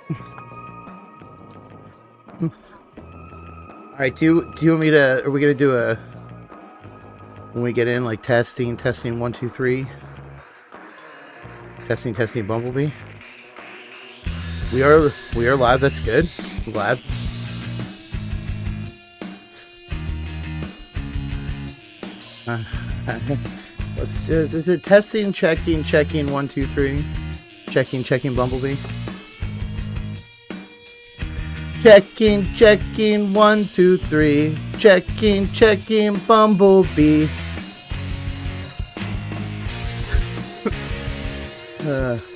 All right, do you want me to? Are we gonna do a when we get in like testing 1 2 3, testing Bumblebee? We are live. That's good. I'm glad. Let's just, is it testing, checking 1 2 3, checking Bumblebee? Checking 1 2 3, checking Bumblebee.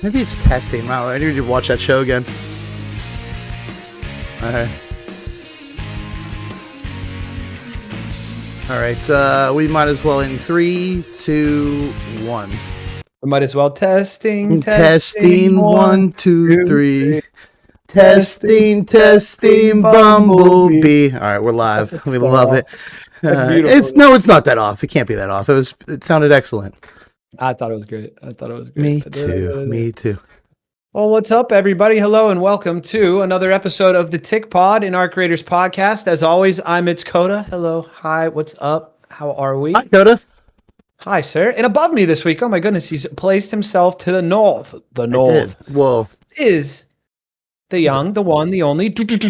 Maybe it's testing. Wow, I need to watch that show again. All right. We might as well in 3 2 1. We might as well testing 1 2 3. Testing Bumblebee. All right, we're live. We love it. That's beautiful. It's not that off. It can't be that off. It sounded excellent. I thought it was great. Me too. Well, what's up, everybody? Hello and welcome to another episode of the Tick Pod in our Creators Podcast. As always, I'm iitzCoda. Hello. Hi. What's up? How are we? Hi, Coda. Hi, sir. And above me this week, oh my goodness, he's placed himself to the north. The north. Whoa. Is the young, the one, the only DJOros.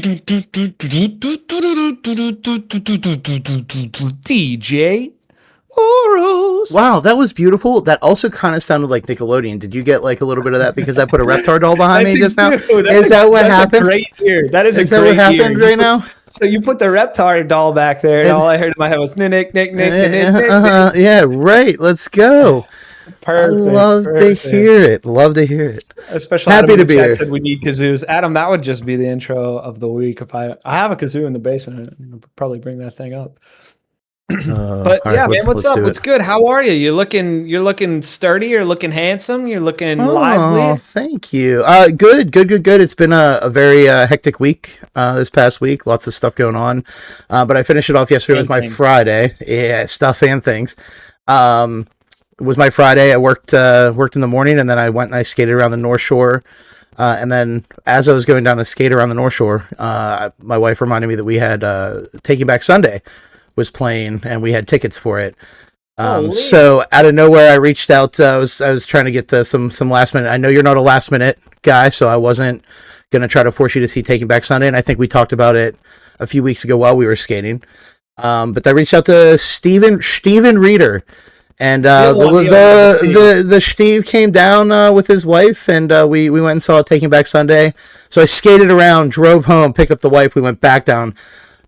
Wow, that was beautiful. That also kind of sounded like Nickelodeon. Did you get like a little bit of that because I put a Reptar doll behind me just now? Is that what happened? Great ear. That is what happened right now? So you put the Reptar doll back there, and all I heard in my head was nick. Yeah, right. Let's go. Perfect. Love to hear it. Especially happy to be here. Said we need kazoos. Adam, that would just be the intro of the week. If I have a kazoo in the basement, I'll probably bring that thing up. But yeah, man, what's up? What's good? How are you? You're looking sturdy. You're looking handsome. You're looking lively. Oh, thank you. Good. It's been a very hectic week this past week. Lots of stuff going on. But I finished it off yesterday with my Friday. Yeah, stuff and things. It was my Friday. I worked in the morning, and then I went and I skated around the North Shore. And then as I was going down to skate around the North Shore, my wife reminded me that we had Taking Back Sunday was playing, and we had tickets for it. So out of nowhere, I reached out. I was trying to get some last minute. I know you're not a last minute guy, so I wasn't gonna try to force you to see Taking Back Sunday. And I think we talked about it a few weeks ago while we were skating. But I reached out to Steven Reeder. And the Steve came down with his wife, and we went and saw Taking Back Sunday. So I skated around, drove home, picked up the wife. We went back down.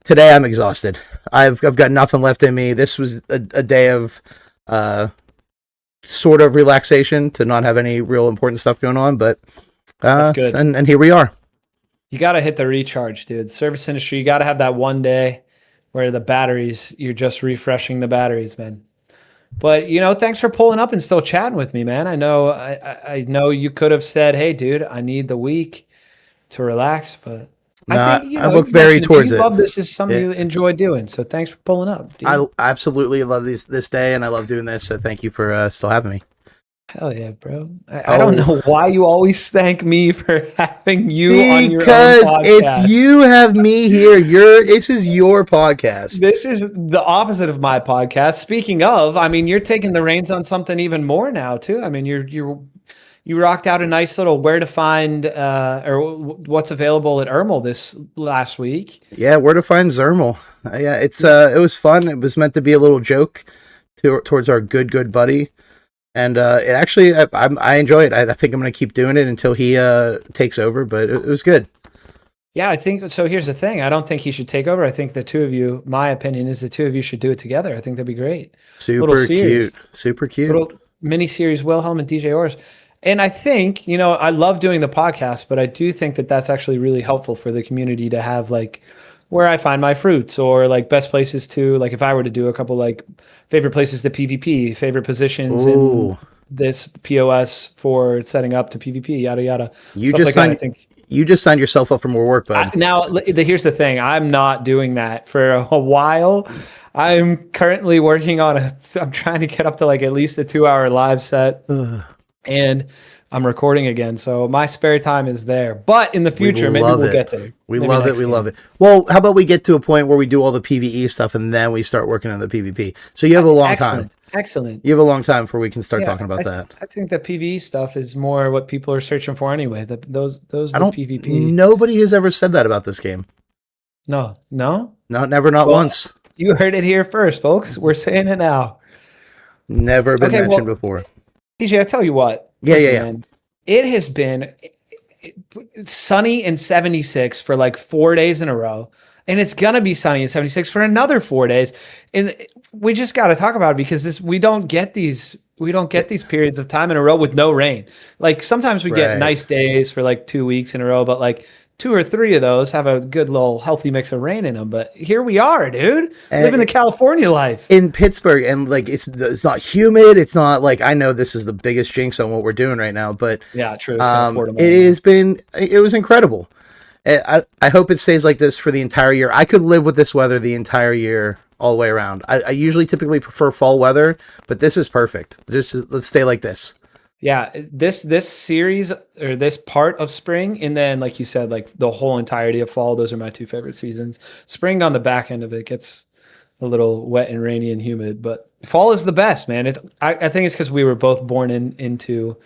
Today I'm exhausted. I've got nothing left in me. This was a day of sort of relaxation to not have any real important stuff going on. But that's good. And here we are. You got to hit the recharge, dude. The service industry, you got to have that one day where the batteries, you're just refreshing the batteries, man. But, thanks for pulling up and still chatting with me, man. I know you could have said, hey, dude, I need the week to relax, but I think, I look very towards it. Love this is something you enjoy doing. So thanks for pulling up, dude. I absolutely love this day, and I love doing this. So thank you for still having me. Hell yeah, bro. I don't know why you always thank me for having you on your own podcast. Because it's you have me here. This is your podcast. This is the opposite of my podcast. Speaking of, you're taking the reins on something even more now too. You rocked out a nice little where to find or what's available at Ermal this last week. Yeah, where to find Ermal. Yeah, it was fun. It was meant to be a little joke towards our good buddy. And it actually, I enjoy it. I think I'm going to keep doing it until he takes over, but it was good. Yeah, I think so. Here's the thing. I don't think he should take over. I think the two of you, my opinion is the two of you should do it together. I think that'd be great. Super cute. Little mini series, Wilhelm and DJOros. And I think, I love doing the podcast, but I do think that that's actually really helpful for the community to have like where I find my fruits or like best places to, like if I were to do a couple like favorite places to PvP, favorite positions in this POS for setting up to PvP, yada, yada. You just signed yourself up for more work, bud. Here's the thing. I'm not doing that for a while. I'm currently working on I'm trying to get up to like at least a 2-hour live set. And I'm recording again. So my spare time is there. But in the future, maybe we'll get there. We love it. We love it. Well, how about we get to a point where we do all the PvE stuff and then we start working on the PvP? So you have a long time. Excellent. You have a long time before we can start talking about that. I think the PvE stuff is more what people are searching for anyway. Those PvP. Nobody has ever said that about this game. No. Never, not once. You heard it here first, folks. We're saying it now. Never been mentioned before. DJ, I tell you what. Man, it has been sunny and 76 for like 4 days in a row. And it's going to be sunny and 76 for another 4 days. And we just got to talk about it because we don't get these periods of time in a row with no rain. Like sometimes we get nice days for like 2 weeks in a row, but like 2 or 3 of those have a good little healthy mix of rain in them. But here we are, dude, living the California life in Pittsburgh, and like it's not humid. It's not like, I know this is the biggest jinx on what we're doing right now, but yeah, true. It was incredible. I hope it stays like this for the entire year. I could live with this weather the entire year, all the way around. I usually typically prefer fall weather, but this is perfect. Just let's stay like this. Yeah, this series or this part of spring, and then like you said, like the whole entirety of fall, those are my 2 favorite seasons. Spring on the back end of it gets a little wet and rainy and humid, but fall is the best, man. I think it's because we were both born into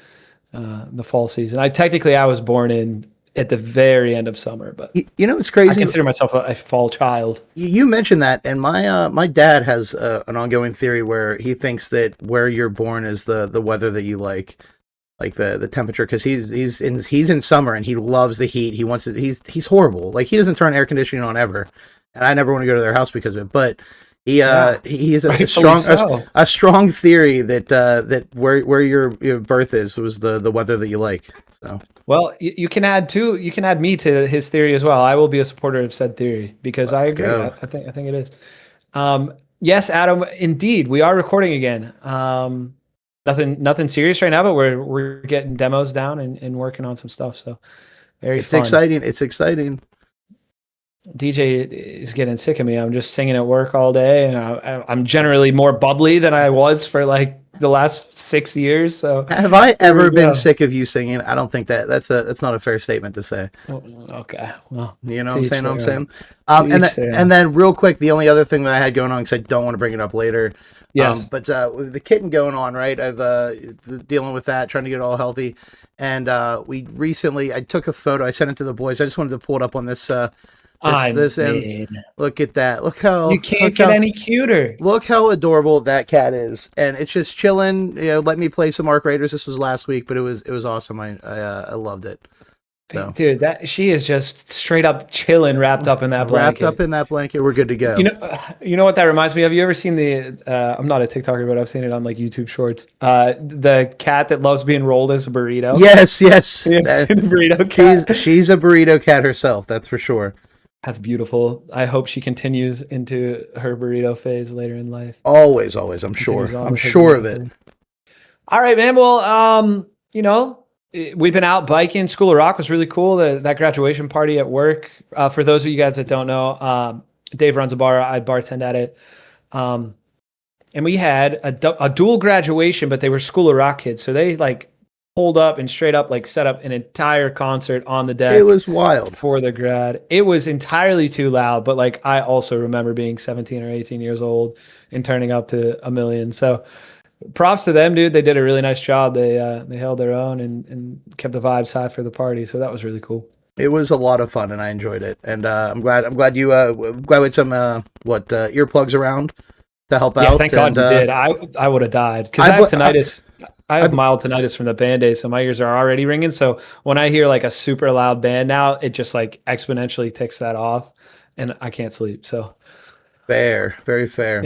the fall season. I was born in at the very end of summer, but you know, it's crazy. I consider myself a fall child. You mentioned that, and my dad has an ongoing theory where he thinks that where you're born is the weather that you like the temperature, because he's in summer and he loves the heat. He wants it. He's horrible. Like, he doesn't turn air conditioning on ever, and I never want to go to their house because of it. But he has a strong theory that where your birth was the weather that you like. So. Well, you can add me to his theory as well. I will be a supporter of said theory because I agree. I think it is. Yes, Adam, indeed, we are recording again. Nothing serious right now, but we're getting demos down and working on some stuff. So it's fun. Exciting. It's exciting. DJ is getting sick of me. I'm just singing at work all day, and I'm generally more bubbly than I was for like the last 6 years. So have I ever been sick of you singing? I don't think that's not a fair statement to say. Okay, well, you know what I'm saying. And then real quick, the only other thing that I had going on, because I don't want to bring it up later. Yes. But with the kitten going on, right? I've dealing with that, trying to get it all healthy, and I took a photo. I sent it to the boys. I just wanted to pull it up on this. Look at that. Look how you can't get any cuter. Look how adorable that cat is, and it's just chilling. Let me play some Ark Raiders. This was last week, but it was awesome. I loved it. So. Dude, she is just straight up chilling, wrapped up in that blanket. Wrapped up in that blanket, we're good to go. You know what that reminds me of? You ever seen I'm not a TikToker, but I've seen it on like YouTube Shorts. The cat that loves being rolled as a burrito. Yes. Burrito cat. She's a burrito cat herself. That's for sure. That's beautiful. I hope she continues into her burrito phase later in life. Always. I'm sure of it. All right, man. Well, we've been out biking. School of Rock was really cool. That graduation party at work. For those of you guys that don't know, Dave runs a bar. I bartend at it. And we had a dual graduation, but they were School of Rock kids. So they like pulled up and straight up like set up an entire concert on the deck. It was wild for the grad. It was entirely too loud, but like I also remember being 17 or 18 years old and turning up to a million. So props to them, dude. They did a really nice job. They held their own and kept the vibes high for the party. So that was really cool. It was a lot of fun and I enjoyed it. And I'm glad you we had some earplugs around to help out. Thank God you did. I would have died because I have tinnitus. I have mild tinnitus from the band days, so my ears are already ringing. So when I hear like a super loud band now, it just like exponentially ticks that off, and I can't sleep. So fair, very fair.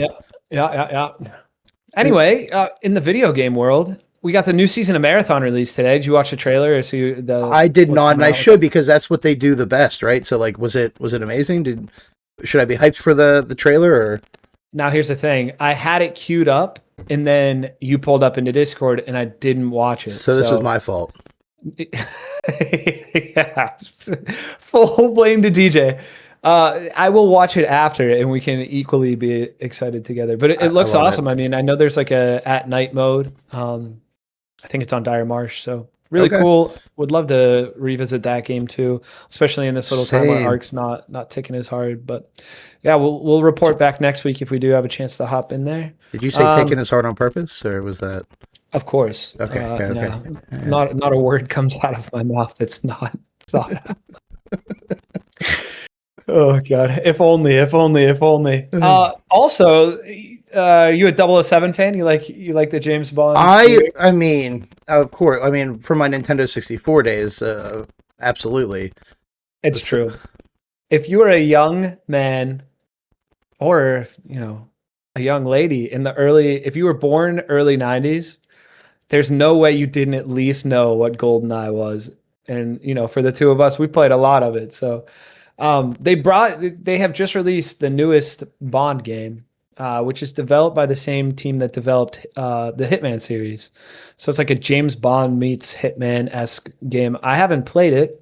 Yeah. Anyway, in the video game world, we got the new season of Marathon released today. Did you watch the trailer or see the? I did not, and I should because that's what they do the best, right? So like, was it amazing? Should I be hyped for the trailer or? Now here's the thing. I had it queued up and then you pulled up into Discord and I didn't watch it. So this was my fault. Yeah. Full blame to DJ. I will watch it after and we can equally be excited together. But it looks awesome. I mean, I know there's like a at night mode. I think it's on Dire Marsh. So Really cool. Would love to revisit that game too, especially in this little time where Ark's not ticking as hard. But yeah, we'll report back next week if we do have a chance to hop in there. Did you say ticking as hard on purpose, or was that? Of course. Okay. No, not a word comes out of my mouth that's not thought out. Oh god! If only. Also, you a 007 fan? You like the James Bond? I mean, of course. I mean, from my Nintendo 64 days, absolutely. It's true. If you were a young man, or a young lady if you were born early 90s, there's no way you didn't at least know what GoldenEye was. And for the two of us, we played a lot of it. So they have just released the newest Bond game, which is developed by the same team that developed the Hitman series. So it's like a James Bond meets Hitman-esque game. I haven't played it,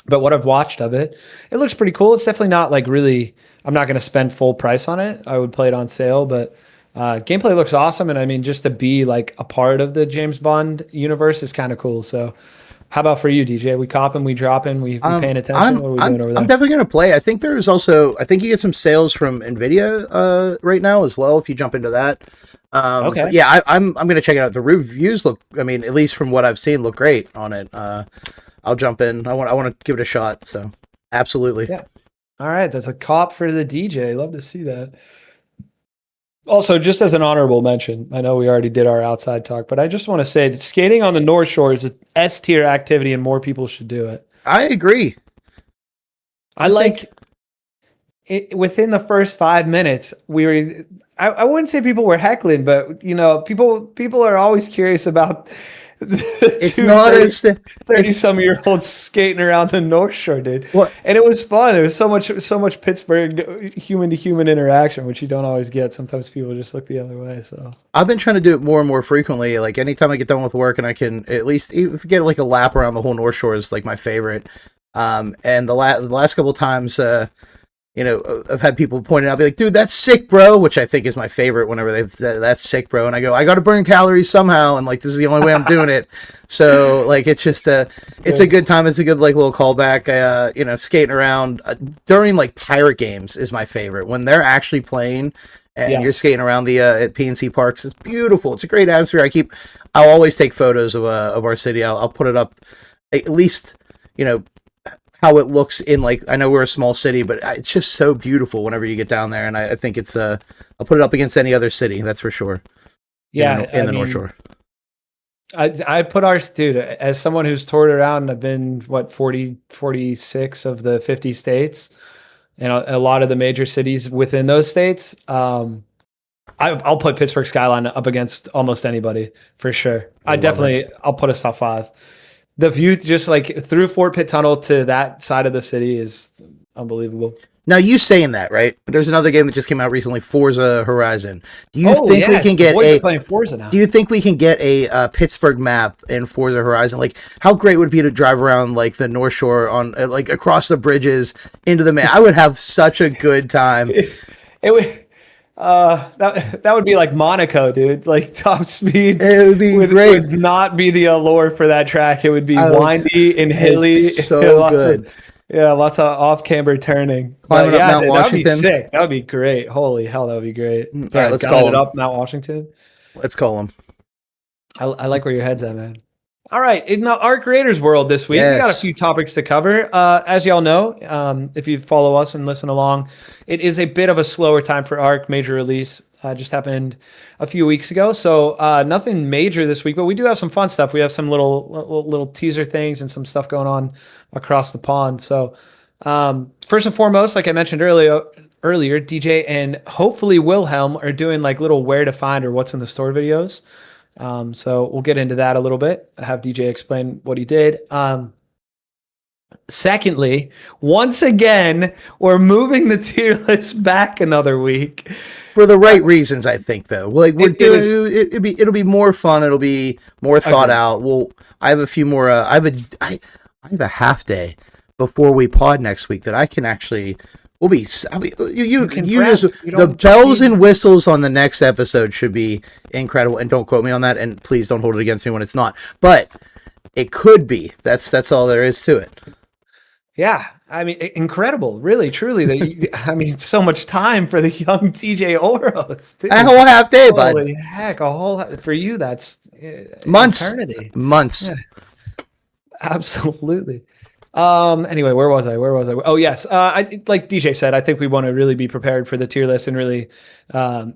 but what I've watched of it, it looks pretty cool. It's definitely not like really, I'm not going to spend full price on it. I would play it on sale, but gameplay looks awesome. And I mean, just to be like a part of the James Bond universe is kind of cool. So how about for you, DJ? We copping, we dropping, we paying attention? What are we doing over there? I'm definitely going to play. I think you get some sales from NVIDIA right now as well, if you jump into that. Okay. Yeah, I'm going to check it out. The reviews look, I mean, at least from what I've seen, look great on it. I'll jump in. I want to give it a shot. So absolutely. Yeah. All right. That's a cop for the DJ. Love to see that. Also, just as an honorable mention, I know we already did our outside talk, but I just want to say that skating on the North Shore is an S-tier activity and more people should do it. I agree. I like it. Within the first 5 minutes, I wouldn't say people were heckling, but people are always curious about it's not 30-some-year-olds skating around the North Shore, dude. What? And it was fun. There was so much Pittsburgh human-to-human interaction, which you don't always get. Sometimes people just look the other way. So I've been trying to do it more and more frequently. Like anytime I get done with work and I can at least get like a lap around the whole North Shore is like my favorite. And the last couple of times, I've had people point it out, be like, dude, that's sick, bro, which I think is my favorite whenever they've said, that's sick, bro. And I go, I got to burn calories somehow. And like, this is the only way I'm doing it. So like, it's just it's a good time. It's a good, like, little callback, skating around during like pirate games is my favorite when they're actually playing and you're skating around the, at PNC Parks. It's beautiful. It's a great atmosphere. I'll always take photos of our city. I'll put it up at least, how it looks in, like, I know we're a small city, but it's just so beautiful whenever you get down there. And I think it's I'll put it up against any other city, that's for sure. Yeah, in the North Shore. I put ours, dude, as someone who's toured around, I've been 46 of the 50 states and a lot of the major cities within those states. I'll put Pittsburgh skyline up against almost anybody for sure. I'll put us top 5. The view just like through Fort Pitt Tunnel to that side of the city is unbelievable. Now, you saying that, right? There's another game that just came out recently, Forza Horizon. Do you think we can get playing Forza now? Do you think we can get a Pittsburgh map in Forza Horizon? Like, how great would it be to drive around like the North Shore on like across the bridges into the map? I would have such a good time. It would. That would be like Monaco, dude. Like top speed. It would be great. Would not be the allure for that track. It would be windy and hilly. So good. Lots of off-camber turning. Climbing up Mount Washington. That would be sick. That would be great. Holy hell, that would be great. All right, let's call him up Mount Washington. Let's call him. I like where your head's at, man. All right, in the Art Creators world this week, we got a few topics to cover. As y'all know, if you follow us and listen along, it is a bit of a slower time for Arc. Major release just happened a few weeks ago, so nothing major this week, but we do have some fun stuff. We have some little teaser things and some stuff going on across the pond. So first and foremost, like I mentioned earlier, DJ and hopefully Wilhelm are doing like little where to find or what's in the store videos. So we'll get into that a little bit. I have DJ explain what he did. Secondly, once again, we're moving the tier list back another week for the right reasons, I think. Though, like it'll be more fun. It'll be more thought out. I have a few more. I have a half day before we pod next week that I can actually. The bells and whistles on the next episode should be incredible. And don't quote me on that. And please don't hold it against me when it's not. But It could be. That's all there is to it. Yeah, I mean, incredible, really, truly. I mean, so much time for the young DJOros, dude. A whole half day, bud. Holy heck, for you, that's Months. eternity. Months. Yeah, absolutely. Anyway, where was I? Oh, yes. Like DJ said, I think we want to really be prepared for the tier list and really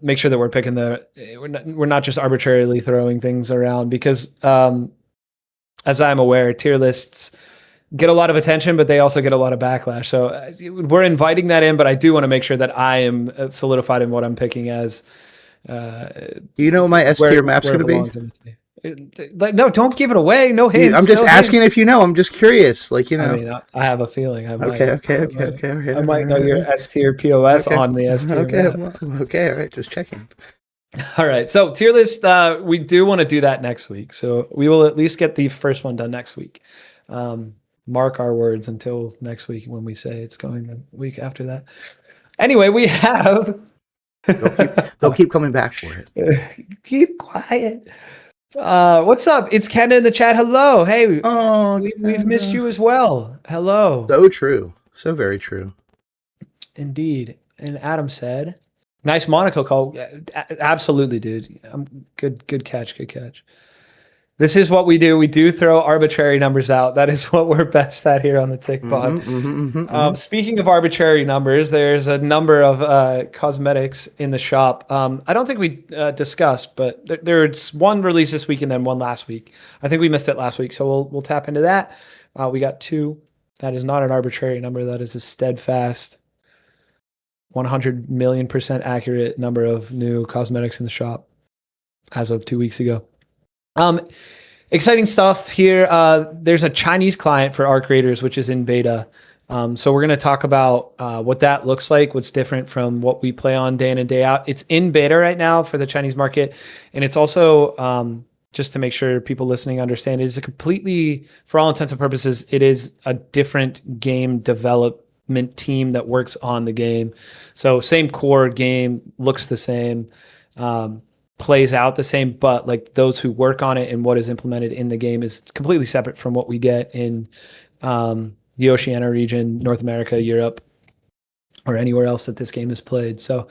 make sure that we're picking we're not just arbitrarily throwing things around because, as I'm aware, tier lists get a lot of attention, but they also get a lot of backlash. So we're inviting that in, but I do want to make sure that I am solidified in what I'm picking as. Do you know what my S tier map's going to be? No, don't give it away. No hints. I'm just asking if you know. I'm just curious. Like, you know. I mean, I have a feeling. Okay. I might know your S tier POS on the S tier. Okay. All right. Just checking. All right. So tier list, we do want to do that next week. So we will at least get the first one done next week. Mark our words until next week when we say it's going the week after that. Anyway, we have. They'll keep coming back for it. Keep quiet. What's up? It's Ken in the chat. Hello. Hey, we've missed you as well. Hello. So true. So very true. Indeed. And Adam said, nice Monaco call. Absolutely, dude. Good catch. This is what we do. We do throw arbitrary numbers out. That is what we're best at here on the Tick Pod. Speaking of arbitrary numbers, there's a number of cosmetics in the shop. I don't think we discussed, but there's one release this week and then one last week. I think we missed it last week, so we'll tap into that. We got 2. That is not an arbitrary number. That is a steadfast, 100 million% accurate number of new cosmetics in the shop as of 2 weeks ago. Exciting stuff here. There's a Chinese client for our creators, which is in beta. So we're going to talk about what that looks like, what's different from what we play on day in and day out. It's in beta right now for the Chinese market. And it's also, just to make sure people listening understand, it is a completely, for all intents and purposes, it is a different game development team that works on the game. So same core game, looks the same. Plays out the same, but like those who work on it and what is implemented in the game is completely separate from what we get in the Oceania region, North America, Europe, or anywhere else that this game is played. So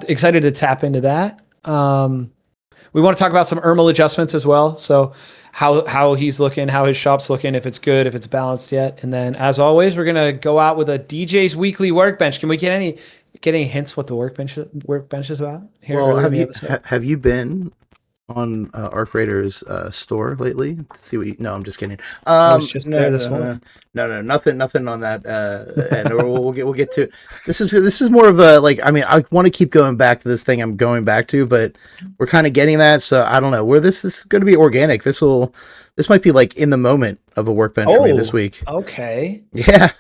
excited to tap into that. We want to talk about some Ermal adjustments as well. So how he's looking, how his shop's looking, if it's good, if it's balanced yet. And then as always, we're going to go out with a DJ's weekly workbench. Can we get any hints what the workbench is about? Well, have you been on Arc Raiders store lately to see what? No, I'm just kidding. I was just there this morning. No, nothing on that. And we'll get to. This is more of a like. I mean, I want to keep going back to this thing I'm going back to, but we're kind of getting that. So I don't know where this is going to be organic. This might be like in the moment of a workbench for me this week. Okay. Yeah.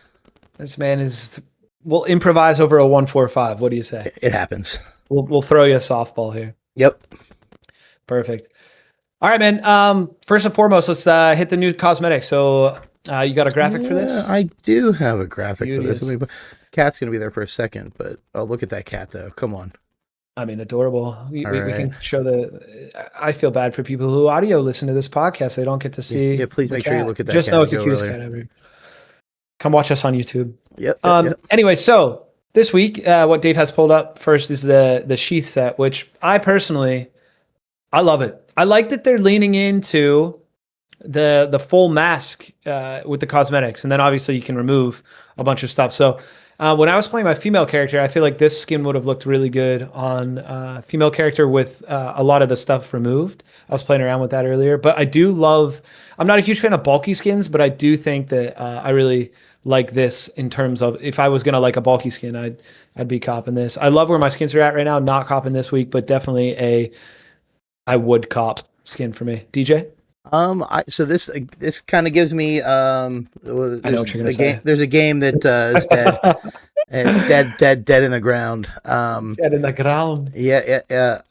This man is. We'll improvise over a 1-4-5. What do you say? It happens. We'll throw you a softball here. Yep. Perfect. All right, man. First and foremost, let's hit the new cosmetics. So you got a graphic for this? I do have a graphic for this. Cat's going to be there for a second, but look at that cat, though. Come on. I mean, adorable. We can show I feel bad for people who audio listen to this podcast. They don't get to see. Yeah, please make sure you look at that. Just know it's a cute cat. Come watch us on YouTube. Yep. Anyway, so this week, what Dave has pulled up first is the Sheath Set, which I love it. I like that they're leaning into the full mask with the cosmetics, and then obviously you can remove a bunch of stuff. So when I was playing my female character, I feel like this skin would have looked really good on a female character with a lot of the stuff removed. I was playing around with that earlier, but I do love. I'm not a huge fan of bulky skins, but I do think that I really like this in terms of if I was gonna like a bulky skin, I'd be copping this. I love where my skins are at right now. Not copping this week, but definitely I would cop skin for me. DJ. So this kind of gives me I know what you're gonna say. There's a game that is dead. It's dead in the ground. Dead in the ground. Yeah.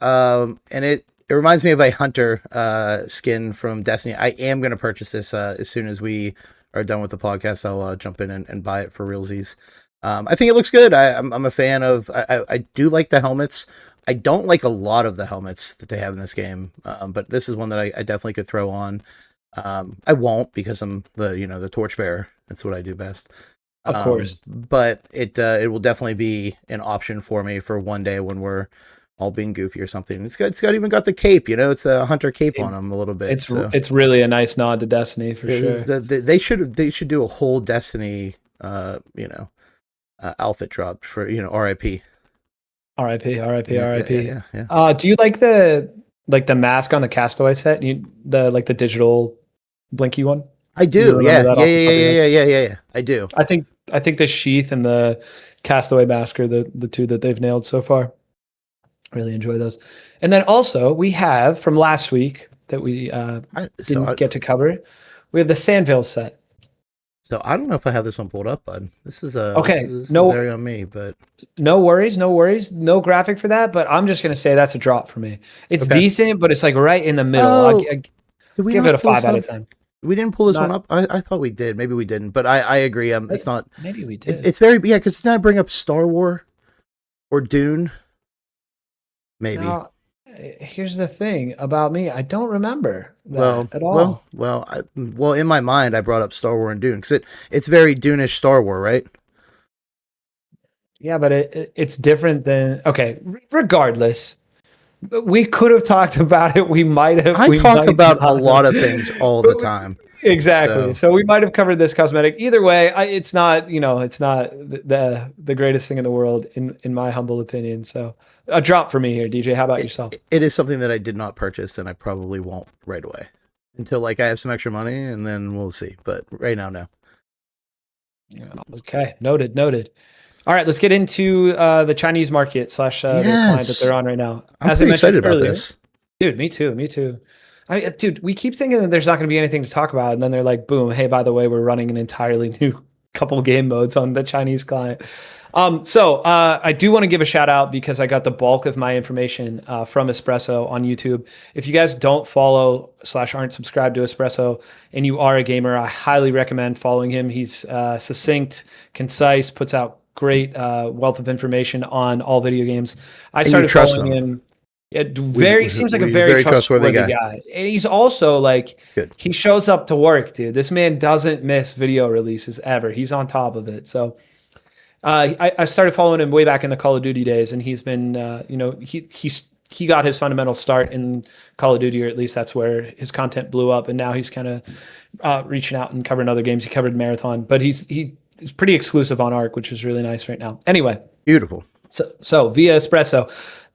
And it reminds me of a hunter skin from Destiny. I am gonna purchase this as soon as we are done with the podcast. I'll jump in and buy it for realsies. I think it looks good. I'm a fan of. I do like the helmets. I don't like a lot of the helmets that they have in this game, but this is one that I definitely could throw on. I won't because I'm the torchbearer. That's what I do best. Of course. But it will definitely be an option for me for one day when we're all being goofy or something. It's even got the cape, it's a hunter cape on him a little bit. It's really a nice nod to Destiny for sure. They should do a whole Destiny outfit drop for RIP. RIP. Yeah. Do you like the mask on the Castaway set? The digital blinky one? I do. Yeah. I do. I think the Sheath and the Castaway mask are the two that they've nailed so far. Really enjoy those. And then also we have from last week that we didn't get to cover. We have the Sandville set. So I don't know if I have this one pulled up, bud. This is okay. This is very on me, but no worries. No graphic for that, but I'm just gonna say that's a drop for me. It's decent, but it's like right in the middle. I give it a 5 out of 10. We didn't pull this one up. I thought we did. Maybe we didn't, but I agree. It's not. Maybe we did. It's very because didn't I bring up Star Wars or Dune? Maybe. Now, here's the thing about me. I don't remember that at all. Well, in my mind, I brought up Star Wars and Dune because it's very Dune-ish Star Wars, right? Yeah, but it's different than regardless. We could have talked about it. We might have. I talk about a lot of things all the time. Exactly. So we might have covered this cosmetic. Either way, it's not. It's not the greatest thing in the world, in my humble opinion. So a drop for me here, DJ. How about yourself? It is something that I did not purchase, and I probably won't right away until I have some extra money, and then we'll see. But right now, no. Okay. Noted. All right, let's get into the Chinese market / the client that they're on right now. I'm pretty excited about this. Dude, me too. Dude, we keep thinking that there's not going to be anything to talk about, and then they're like, boom, hey, by the way, we're running an entirely new couple game modes on the Chinese client. So I do want to give a shout out because I got the bulk of my information from iitzCoda on YouTube. If you guys don't follow / aren't subscribed to iitzCoda and you are a gamer, I highly recommend following him. He's succinct, concise, puts out great wealth of information on all video games. I started following him. Seems like a very trustworthy guy. And he's also good. He shows up to work, dude. This man doesn't miss video releases ever. He's on top of it. So I started following him way back in the Call of Duty days, and he's been, he got his fundamental start in Call of Duty, or at least that's where his content blew up. And now he's kind of reaching out and covering other games. He covered Marathon, but he's pretty exclusive on ARC, which is really nice right now. Anyway, beautiful. So via iitzCoda,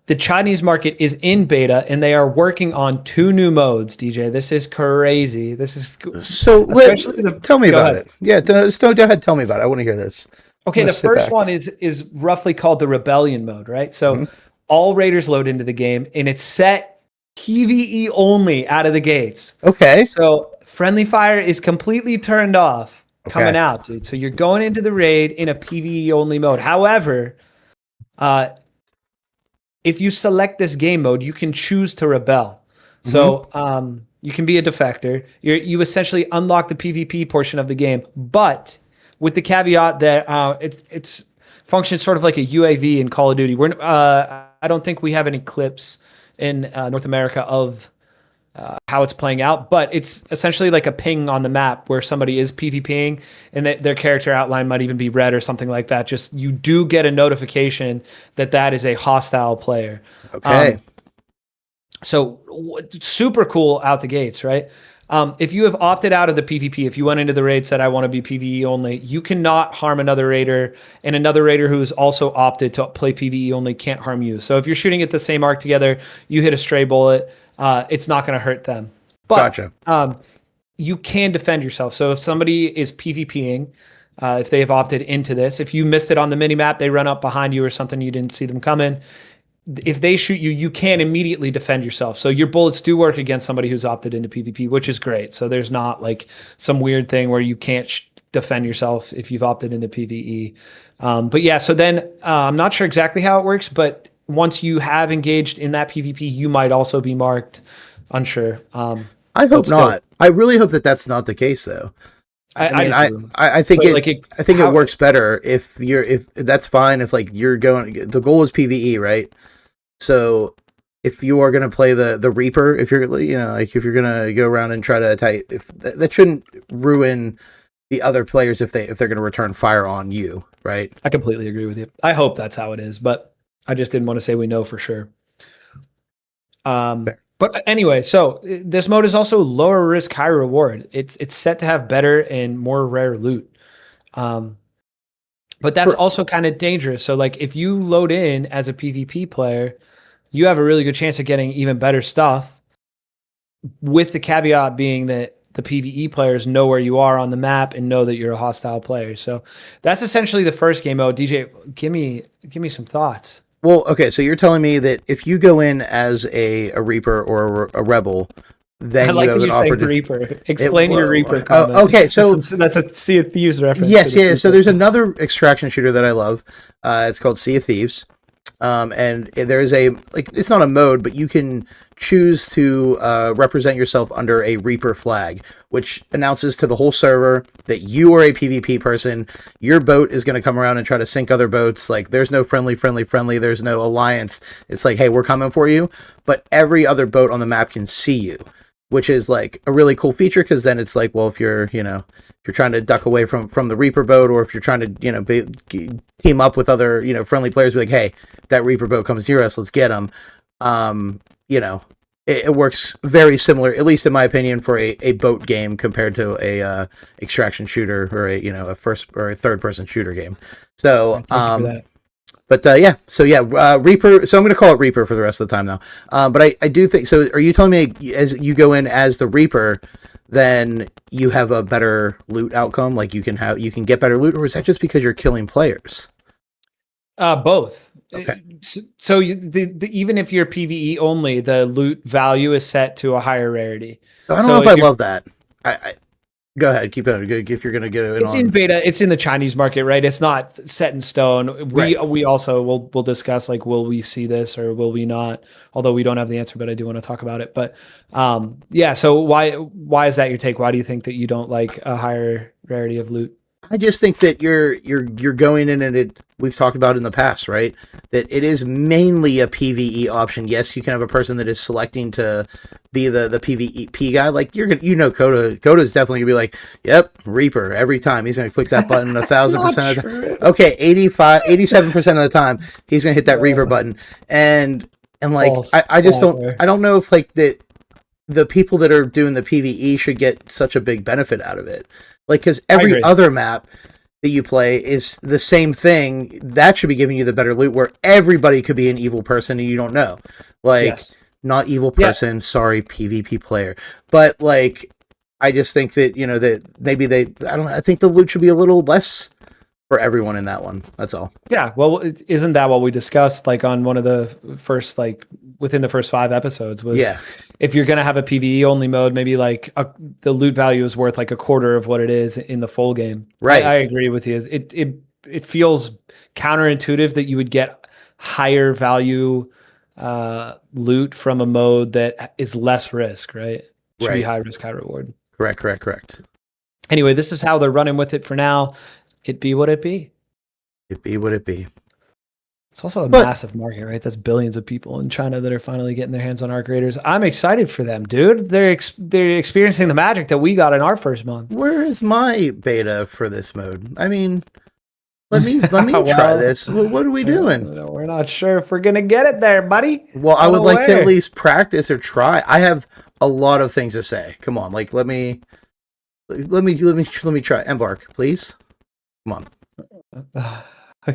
the Chinese market is in beta, and they are working on 2 new modes. DJ, this is crazy. This is so. Tell me about it. Yeah, go ahead. Tell me about it. I want to hear this. Okay, the first one is roughly called the Rebellion mode, right? So all raiders load into the game, and it's set PvE only out of the gates. Okay. So friendly fire is completely turned off coming out, dude. So you're going into the raid in a PvE only mode. However, if you select this game mode, you can choose to rebel. So you can be a defector. You essentially unlock the PvP portion of the game, but with the caveat that it's functions sort of like a UAV in Call of Duty. I don't think we have any clips in North America of how it's playing out, but it's essentially like a ping on the map where somebody is PvPing and their character outline might even be red or something like that. Just you do get a notification that is a hostile player. Okay. So super cool out the gates, right? If you have opted out of the PvP, if you went into the raid, said I want to be PvE only, you cannot harm another raider, and another raider who is also opted to play PvE only can't harm you. So if you're shooting at the same arc together, you hit a stray bullet, it's not going to hurt them. But gotcha. You can defend yourself. So if somebody is PvPing, if they have opted into this, if you missed it on the minimap, they run up behind you or something, you didn't see them coming. If they shoot you, you can immediately defend yourself. So your bullets do work against somebody who's opted into PvP, which is great. So there's not like some weird thing where you can't defend yourself if you've opted into PvE. But yeah, so then I'm not sure exactly how it works, but once you have engaged in that PvP, you might also be marked. Unsure. I hope not. I really hope that that's not the case, though. I think it works better if that's fine if you're going. The goal is PvE, right? So if you are going to play the Reaper, if you're like if you're going to go around and try to attack, if that shouldn't ruin the other players if they're going to return fire on you, right? I completely agree with you. I hope that's how it is, but I just didn't want to say we know for sure. But anyway, so this mode is also lower risk, high reward. It's set to have better and more rare loot. But that's also kind of dangerous. So like if you load in as a PvP player, you have a really good chance of getting even better stuff, with the caveat being that the PvE players know where you are on the map and know that you're a hostile player. So that's essentially the first game mode. DJ, give me some thoughts. Well, okay, so you're telling me that if you go in as a Reaper or a Rebel, then I like you have that an you're saying opportunity. Reaper. Explain your Reaper comment. Okay, so that's a Sea of Thieves reference. Yes, yeah. So there's another extraction shooter that I love. It's called Sea of Thieves. And there's it's not a mode, but you can choose to represent yourself under a Reaper flag, which announces to the whole server that you are a PvP person. Your boat is going to come around and try to sink other boats. Like, there's no friendly. There's no alliance. It's like, hey, we're coming for you. But every other boat on the map can see you, which is like a really cool feature, because then it's like, well, if you're trying to duck away from the Reaper boat, or if you're trying to, team up with other, friendly players, be like, hey, that Reaper boat comes near us, let's get them. It works very similar, at least in my opinion, for a boat game compared to a extraction shooter or a first or a third person shooter game. So, Reaper. So I'm going to call it Reaper for the rest of the time now. But I do think so. Are you telling me as you go in as the Reaper, then you have a better loot outcome? Like you can get better loot, or is that just because you're killing players? Both. Okay. So even if you're PvE only, the loot value is set to a higher rarity. So I don't know if I love that. I go ahead, keep it. If you're gonna get it, it's in beta. It's in the Chinese market, right? It's not set in stone. We also we'll discuss, like, will we see this or will we not? Although we don't have the answer, but I do want to talk about it. But So why is that your take? Why do you think that you don't like a higher rarity of loot? I just think that you're going in, and we've talked about in the past, right? That it is mainly a PvE option. Yes, you can have a person that is selecting to be the PvP guy. Like Coda is definitely gonna be like, yep, Reaper every time. He's gonna click that button 1,000% of the time. Okay, 87% of the time he's gonna hit that Reaper button. And like I just don't know if like that the people that are doing the PvE should get such a big benefit out of it. Like, because every other map that you play is the same thing. That should be giving you the better loot, where everybody could be an evil person and you don't know. Like, yes. Not evil person, sorry, PvP player. But, like, I just think that, that maybe I think the loot should be a little less for everyone in that one. That's all. Yeah, well, isn't that what we discussed, like, on one of the first, like, within the first 5 episodes was, if you're going to have a PvE only mode, maybe like the loot value is worth like a quarter of what it is in the full game. Right. I agree with you. It feels counterintuitive that you would get higher value loot from a mode that is less risk, right? It should be high risk, high reward. Correct. Anyway, this is how they're running with it for now. It be what it be. It be what it be. It's also a massive market, right? That's billions of people in China that are finally getting their hands on Arc Raiders. I'm excited for them, dude. They're experiencing the magic that we got in our first month. Where is my beta for this mode? I mean, let me try this. What are we doing? We're not sure if we're gonna get it there, buddy. Well, I would like to at least practice or try. I have a lot of things to say. Come on, like let me try. Embark, please. Come on.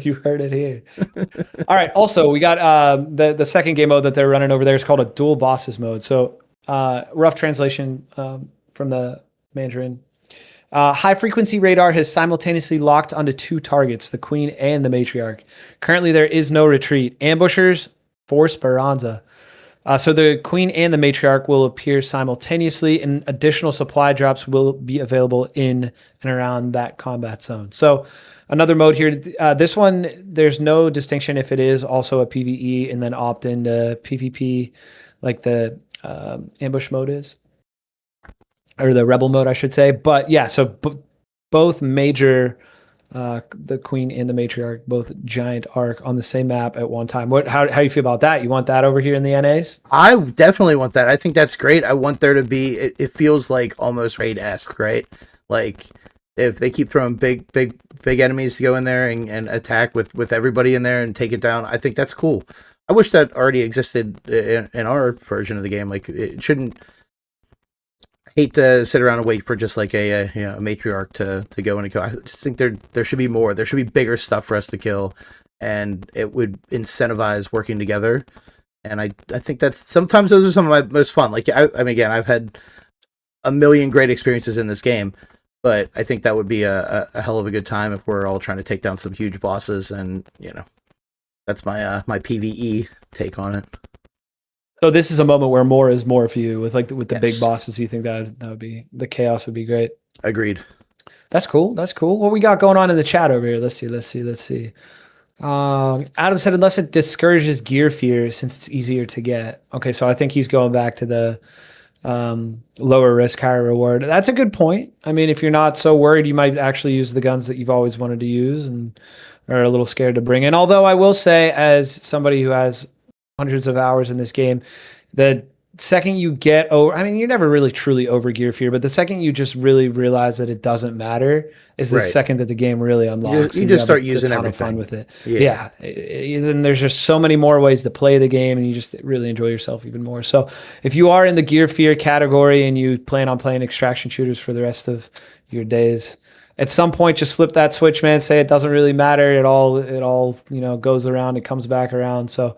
You heard it here. All right. Also, we got the second game mode that they're running over there is called a dual bosses mode. So rough translation from the Mandarin. High frequency radar has simultaneously locked onto 2 targets, the Queen and the Matriarch. Currently, there is no retreat. Ambushers for Speranza. So the Queen and the Matriarch will appear simultaneously, and additional supply drops will be available in and around that combat zone. So another mode here. This one, there's no distinction if it is also a PvE and then opt into PvP, like the ambush mode is, or the rebel mode, I should say. But yeah, so both major the queen and the matriarch, both giant arc on the same map at one time. How do you feel about that? You want that over here in the NAs? I definitely want that. I think that's great. I want there to be, it feels like almost raid-esque, right? Like, if they keep throwing big enemies to go in there and attack with everybody in there and take it down, I think that's cool. I wish that already existed in our version of the game. Like, it shouldn't. I hate to sit around and wait for just like a matriarch to go in and kill. I just think there should be more. There should be bigger stuff for us to kill, and it would incentivize working together. And I think that's sometimes those are some of my most fun. Like, I mean, again, I've had a million great experiences in this game, but I think that would be a hell of a good time if we're all trying to take down some huge bosses. And that's my my PvE take on it. So this is a moment where more is more for you with the Yes. big bosses. You think that would be, the chaos would be great. Agreed. That's cool. That's cool. What we got going on in the chat over here? Let's see. Adam said, unless it discourages gear fear since it's easier to get. Okay, so I think he's going back to the lower risk, higher reward. That's a good point. I mean, if you're not so worried, you might actually use the guns that you've always wanted to use and are a little scared to bring in. Although I will say, as somebody who has hundreds of hours in this game, the second you get over, I mean, you're never really truly over gear fear, but the second you just really realize that it doesn't matter is the Right. second that the game really unlocks. You just start have using ton everything. of fun with it. Yeah. And there's just so many more ways to play the game, and you just really enjoy yourself even more. So if you are in the gear fear category and you plan on playing extraction shooters for the rest of your days, at some point just flip that switch, man. Say it doesn't really matter. It all goes around. It comes back around. So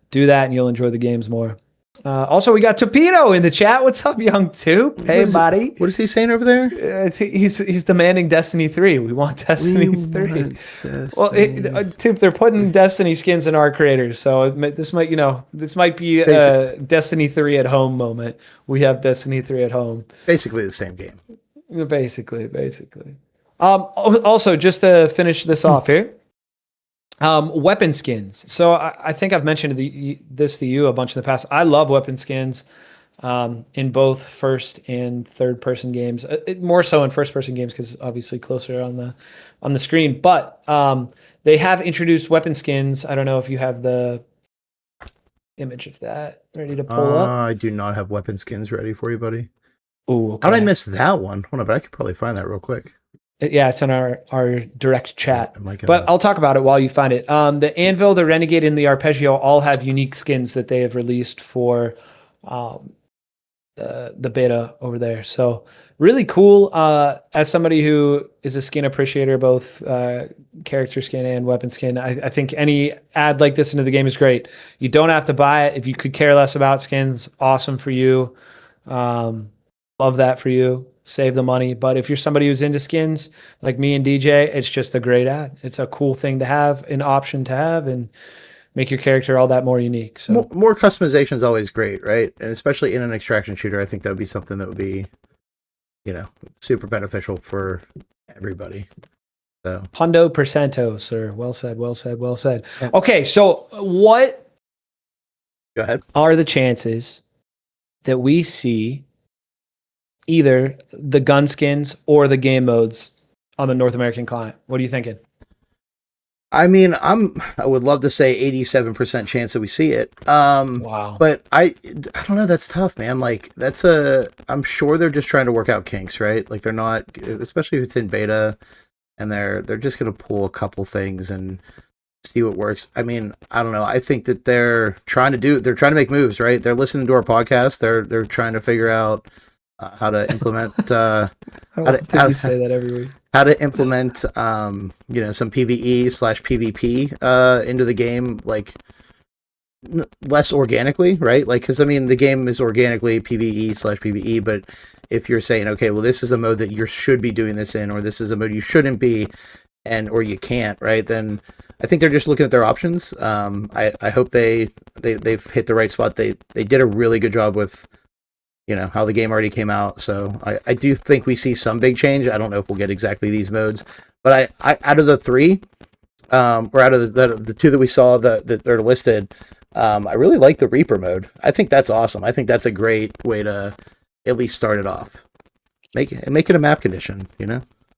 do that, and you'll enjoy the games more. Also, we got Torpedo in the chat. What's up, young Toop? Hey, buddy. What is he saying over there? He's demanding Destiny 3. We want Destiny 3. Well, Toop, they're putting Destiny skins in our creators, so this might be a Destiny 3 at home moment. We have Destiny 3 at home. Basically the same game. Basically. Also, just to finish this off here. Weapon skins. So I think I've mentioned this to you a bunch in the past. I love weapon skins in both first and third person games. More so in first person games because obviously closer on the screen. But they have introduced weapon skins. I don't know if you have the image of that ready to pull up. I do not have weapon skins ready for you, buddy. Ooh, okay. How did I miss that one? Hold on, but I could probably find that real quick. Yeah, it's in our direct chat. But I'll talk about it while you find it. The Anvil, the Renegade, and the Arpeggio all have unique skins that they have released for the beta over there. So really cool. As somebody who is a skin appreciator, both character skin and weapon skin, I think any ad like this into the game is great. You don't have to buy it. If you could care less about skins, awesome for you. Love that for you. Save the money. But if you're somebody who's into skins like me and DJ, it's just a great ad. It's a cool thing to have, an option to have, and make your character all that more unique. So more customization is always great, right? And especially in an extraction shooter, I think that would be something that would be, super beneficial for everybody. So Hundo percento, sir. Well said. Okay, so what go ahead. Are the chances that we see either the gun skins or the game modes on the North American client? What are you thinking? I mean, I would love to say 87% chance that we see it. Wow. But I don't know. That's tough, man. Like I'm sure they're just trying to work out kinks, right? Like they're not, especially if it's in beta, and they're just gonna pull a couple things and see what works. I mean, I don't know. I think that they're trying to make moves, right? They're listening to our podcast. They're trying to figure out how to implement you say that every week. How to implement some PvE/PvP into the game, like less organically, right? Like, because I mean, the game is organically PvE/PvE, but if you're saying, okay, well, this is a mode that you should be doing this in, or this is a mode you shouldn't be, or you can't, right? Then I think they're just looking at their options. I hope they've hit the right spot. They did a really good job with how the game already came out. So I do think we see some big change. I don't know if we'll get exactly these modes, but I out of the three, or out of the two that we saw that are listed, I really like the Reaper mode. I think that's awesome. I think that's a great way to at least start it off. Make it a map condition,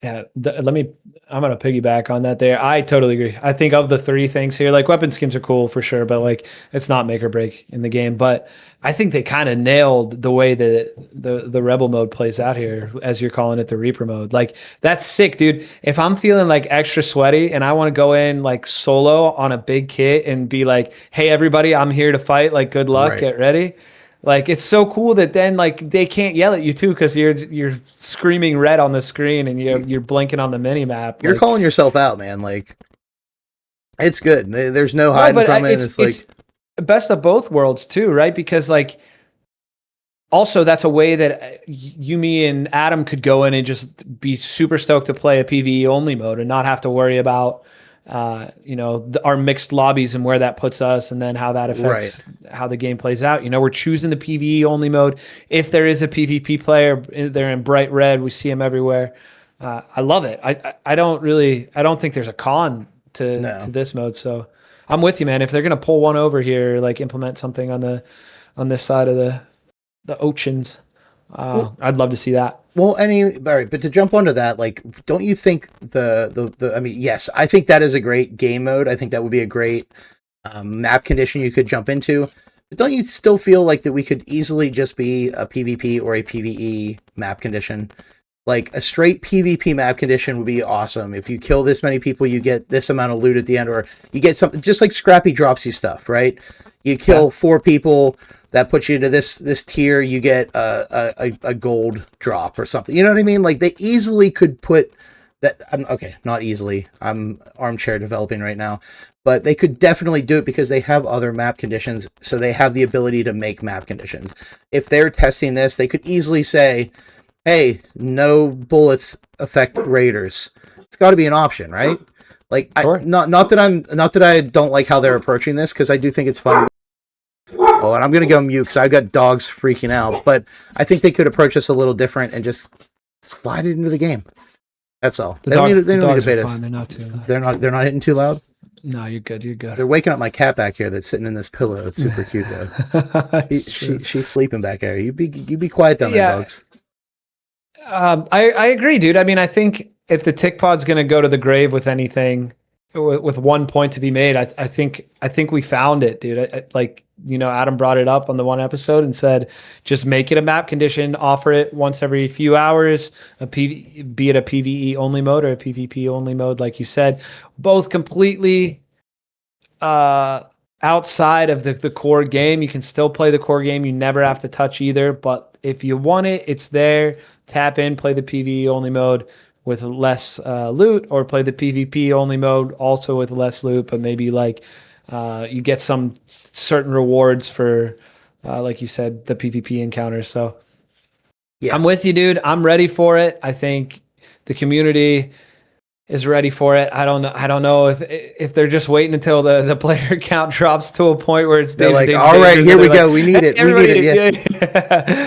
Yeah, I'm gonna piggyback on that there. I totally agree. I think of the three things here, like weapon skins are cool for sure, but like it's not make or break in the game. But I think they kind of nailed the way that the rebel mode plays out here, as you're calling it, the Reaper mode. Like that's sick, dude. If I'm feeling like extra sweaty and I want to go in like solo on a big kit and be like, hey everybody, I'm here to fight, like good luck, Right. get ready. Like it's so cool that then like they can't yell at you too because you're screaming red on the screen and you're blinking on the mini map. You're like, calling yourself out, man. Like it's good. There's no hiding from it. It's like best of both worlds too, right? Because like also that's a way that you, me, and Adam could go in and just be super stoked to play a PvE only mode and not have to worry about our mixed lobbies and where that puts us and then how that affects how the game plays out. We're choosing the PvE only mode. If there is a PvP player, they're in bright red. We see them everywhere. I love it. I don't think there's a con to this mode. So I'm with you, man. If they're going to pull one over here, like implement something on this side of the oceans, I'd love to see that. Well, but to jump onto that, like, don't you think I mean, yes, I think that is a great game mode. I think that would be a great map condition you could jump into. But don't you still feel like that we could easily just be a PvP or a PvE map condition? Like a straight PvP map condition would be awesome. If you kill this many people, you get this amount of loot at the end, or you get something just like Scrappy drops you stuff, right? You kill 4 people. That puts you into this tier. You get a gold drop or something. You know what I mean? Like they easily could put that. Okay, not easily. I'm armchair developing right now, but they could definitely do it because they have other map conditions. So they have the ability to make map conditions. If they're testing this, they could easily say, "Hey, no bullets affect raiders." It's got to be an option, right? Like, sure. Not that I don't like how they're approaching this because I do think it's fun. Oh, and I'm going to go mute because I've got dogs freaking out. But I think they could approach us a little different and just slide it into the game. That's all. They don't need to debate us. They're not too loud. They're not hitting too loud? No, you're good. You're good. They're waking up my cat back here that's sitting in this pillow. It's super cute, though. She's sleeping back there. You be quiet down there, dogs. I agree, dude. I mean, I think if the tick pod's going to go to the grave with anything, with 1 point to be made, I think we found it, dude. Adam brought it up on the one episode and said, just make it a map condition, offer it once every few hours, be it a PvE only mode or a PvP only mode, like you said, both completely outside of the core game. You can still play the core game. You never have to touch either, but if you want it, it's there. Tap in, play the PvE only mode with less loot, or play the PvP only mode also with less loot, but maybe like you get some certain rewards for, like you said, the PvP encounters. So yeah. I'm with you, dude. I'm ready for it. I think the community is ready for it. I don't know if they're just waiting until the player count drops to a point where it's they're like, all right, here we go. We need it. Everybody, we need it. Yeah.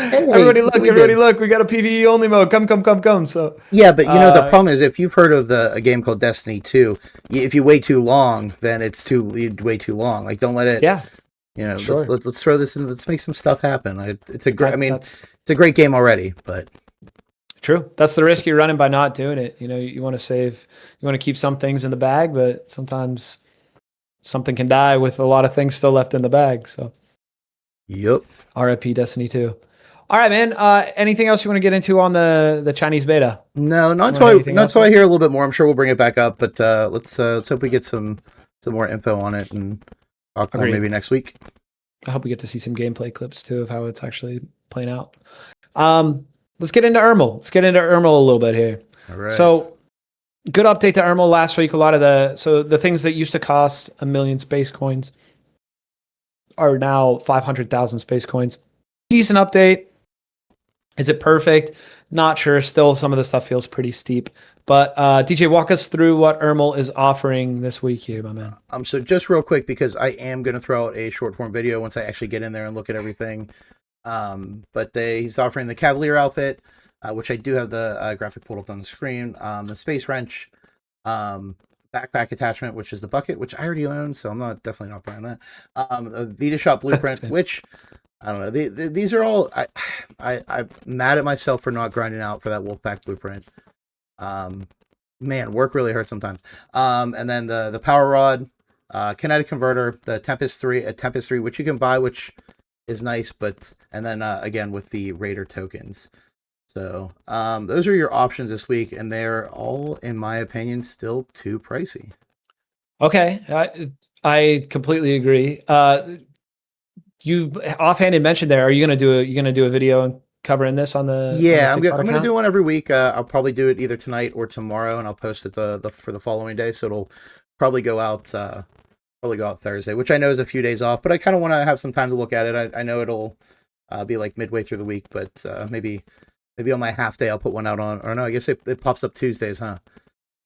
Hey, everybody look. We got a PvE only mode. Come. So yeah, but the problem is if you've heard of a game called Destiny 2, if you wait too long, then it's way too long. Like don't let it. Yeah. Sure. Let's throw this in. Let's make some stuff happen. It's a great. It's a great game already, but. True. That's the risk you're running by not doing it. You want to save, you want to keep some things in the bag, but sometimes something can die with a lot of things still left in the bag. So, yep. RIP Destiny 2. All right, man. Anything else you want to get into on the Chinese beta? No, not until I hear a little bit more. I'm sure we'll bring it back up, but let's hope we get some more info on it and talk more maybe next week. I hope we get to see some gameplay clips too of how it's actually playing out. Let's get into Ermal. Let's get into Ermal a little bit here. All right. So, good update to Ermal last week. A lot of the things that used to cost 1 million space coins are now 500,000 space coins. Decent update. Is it perfect? Not sure. Still, some of the stuff feels pretty steep. But DJ, walk us through what Ermal is offering this week here, my man. So just real quick, because I am going to throw out a short form video once I actually get in there and look at everything. But he's offering the Cavalier outfit, which I do have the graphic pulled up on the screen, the space wrench, backpack attachment, which is the bucket, which I already own, so I'm definitely not buying that. A Vita Shop blueprint, which I don't know. These are all I'm mad at myself for not grinding out for that Wolfpack blueprint. Man, work really hurts sometimes. And then the power rod, kinetic converter, the Tempest 3, which you can buy, which is nice, but and then again with the Raider tokens. So those are your options this week, and they're all, in my opinion, still too pricey. Okay, I completely agree. You offhanded mentioned there. Are you gonna do a video and covering this on the? Yeah, on the I'm gonna do one every week. I'll probably do it either tonight or tomorrow, and I'll post it for the following day. So it'll probably go out Thursday, which I know is a few days off, but I kind of want to have some time to look at it. I know it'll be like midway through the week, but maybe on my half day I'll put one out on. Or no, I guess it pops up Tuesdays, huh?